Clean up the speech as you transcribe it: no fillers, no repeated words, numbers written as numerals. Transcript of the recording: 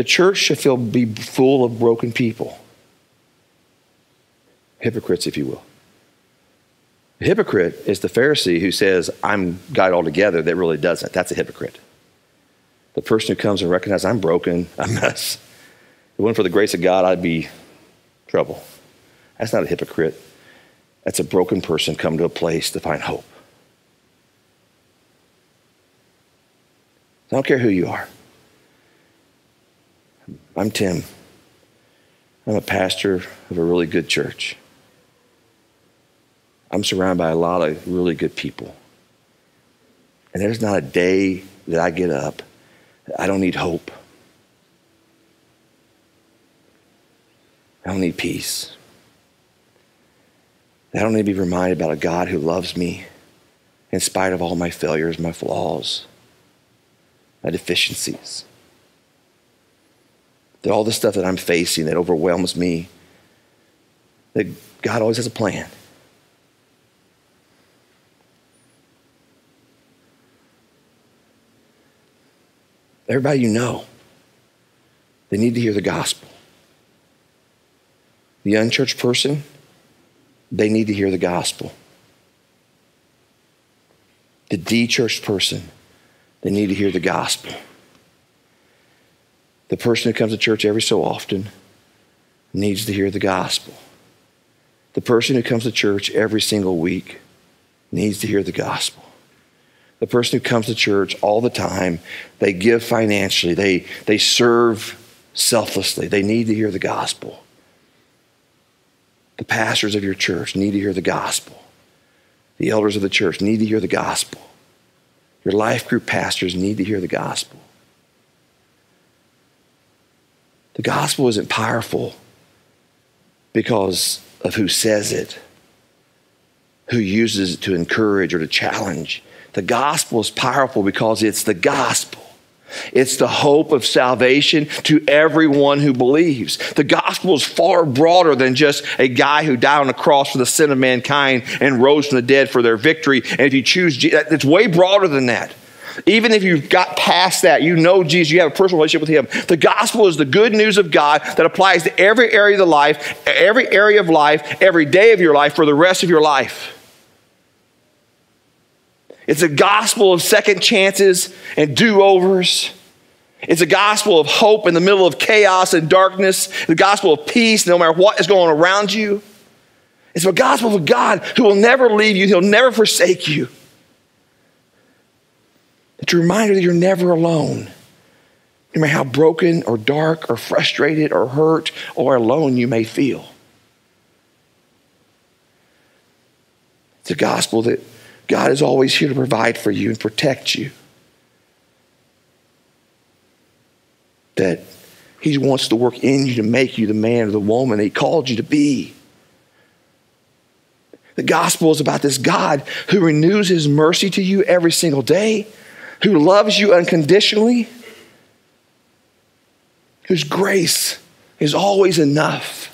The church should be full of broken people. Hypocrites, if you will. A hypocrite is the Pharisee who says, I'm got it all together, that really doesn't. That's a hypocrite. The person who comes and recognizes, I'm broken, I'm a mess. If it wasn't for the grace of God, I'd be in trouble. That's not a hypocrite. That's a broken person come to a place to find hope. I don't care who you are. I'm Tim. I'm a pastor of a really good church. I'm surrounded by a lot of really good people. And there's not a day that I get up that I don't need hope. I don't need peace. I don't need to be reminded about a God who loves me in spite of all my failures, my flaws, my deficiencies. That all the stuff that I'm facing that overwhelms me, that God always has a plan. Everybody you know, they need to hear the gospel. The unchurched person, they need to hear the gospel. The de-churched person, they need to hear the gospel. The person who comes to church every so often needs to hear the gospel. The person who comes to church every single week needs to hear the gospel. The person who comes to church all the time, they give financially, they serve selflessly, they need to hear the gospel. The pastors of your church need to hear the gospel. The elders of the church need to hear the gospel. Your life group pastors need to hear the gospel. The gospel isn't powerful because of who says it, who uses it to encourage or to challenge. The gospel is powerful because it's the gospel. It's the hope of salvation to everyone who believes. The gospel is far broader than just a guy who died on a cross for the sin of mankind and rose from the dead for their victory. And if you choose Jesus, it's way broader than that. Even if you've got past that, you know Jesus, you have a personal relationship with him. The gospel is the good news of God that applies to every area of life, every area of life, every day of your life for the rest of your life. It's a gospel of second chances and do-overs. It's a gospel of hope in the middle of chaos and darkness. The gospel of peace no matter what is going on around you. It's a gospel of God who will never leave you. He'll never forsake you. It's a reminder that you're never alone. No matter how broken or dark or frustrated or hurt or alone you may feel. It's a gospel that God is always here to provide for you and protect you. That he wants to work in you to make you the man or the woman that he called you to be. The gospel is about this God who renews his mercy to you every single day, who loves you unconditionally, whose grace is always enough.